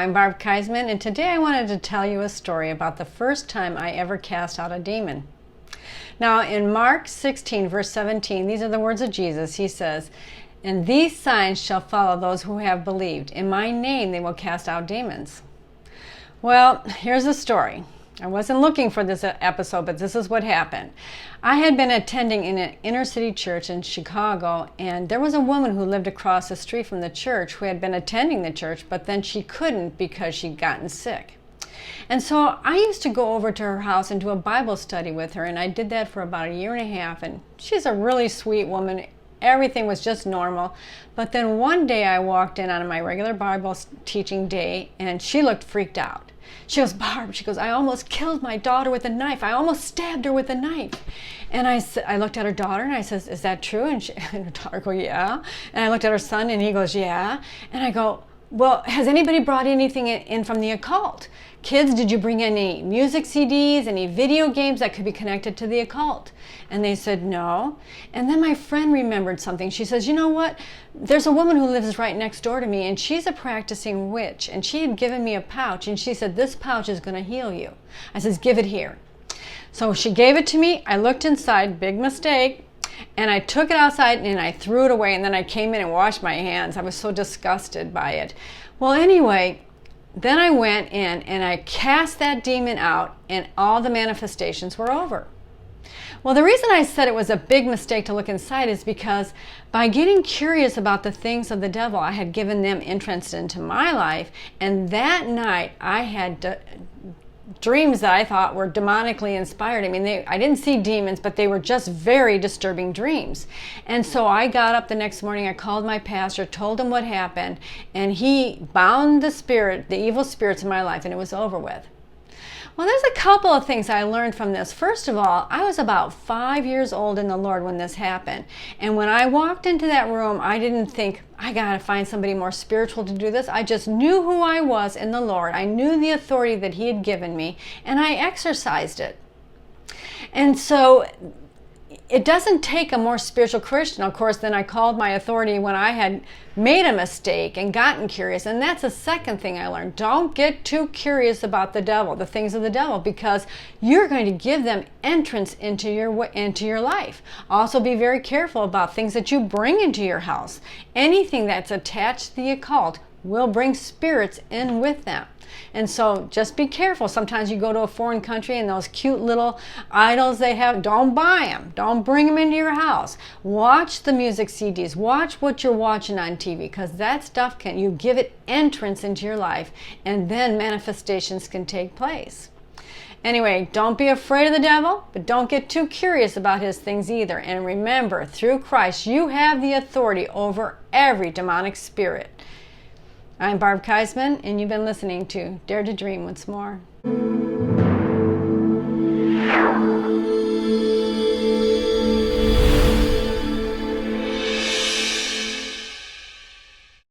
I'm Barb Keisman, and today I wanted to tell you a story about the first time I ever cast out a demon. Now, in Mark 16, verse 17, these are the words of Jesus. He says, "And these signs shall follow those who have believed. In my name they will cast out demons." Well, here's the story. I wasn't looking for this episode, but this is what happened. I had been attending in an inner city church in Chicago, and there was a woman who lived across the street from the church who had been attending the church, but then she couldn't because she'd gotten sick. And so I used to go over to her house and do a Bible study with her, and I did that for about a year and a half, and she's a really sweet woman. Everything was just normal. But then one day I walked in on my regular Bible teaching day, and she looked freaked out. She goes, "Barb," she goes, "I almost killed my daughter with a knife. I almost stabbed her with a knife." And I looked at her daughter and I says, "Is that true?" And her daughter goes, "Yeah." And I looked at her son and he goes, "Yeah." And I go, "Well, has anybody brought anything in from the occult? Kids, did you bring any music CDs, any video games that could be connected to the occult?" And they said, "No." And then my friend remembered something. She says, "You know what? There's a woman who lives right next door to me, and she's a practicing witch, and she had given me a pouch, and she said, 'This pouch is going to heal you.'" I says, "Give it here." So she gave it to me. I looked inside, big mistake, and I took it outside and I threw it away, and then I came in and washed my hands. I was so disgusted by it. Well, anyway, then I went in and I cast that demon out, and all the manifestations were over. Well, the reason I said it was a big mistake to look inside is because by getting curious about the things of the devil, I had given them entrance into my life, and that night I had dreams that I thought were demonically inspired. I mean, I didn't see demons, but they were just very disturbing dreams. And so I got up the next morning, I called my pastor, told him what happened, and he bound the evil spirits in my life, and it was over with. Well, there's a couple of things I learned from this. First of all, I was about 5 years old in the Lord when this happened. And when I walked into that room, I didn't think, I gotta find somebody more spiritual to do this. I just knew who I was in the Lord. I knew the authority that He had given me, and I exercised it. And so it doesn't take a more spiritual Christian. Of course, then I called my authority when I had made a mistake and gotten curious. And that's the second thing I learned. Don't get too curious about the devil, the things of the devil, because you're going to give them entrance into your life. Also, be very careful about things that you bring into your house. Anything that's attached to the occult will bring spirits in with them. And so just be careful. Sometimes you go to a foreign country and those cute little idols they have, don't buy them. Don't bring them into your house. Watch the music CDs. Watch what you're watching on TV, because that stuff you give it entrance into your life, and then manifestations can take place. Anyway, don't be afraid of the devil, but don't get too curious about his things either. And remember, through Christ, you have the authority over every demonic spirit. I'm Barb Keisman, and you've been listening to Dare to Dream Once More.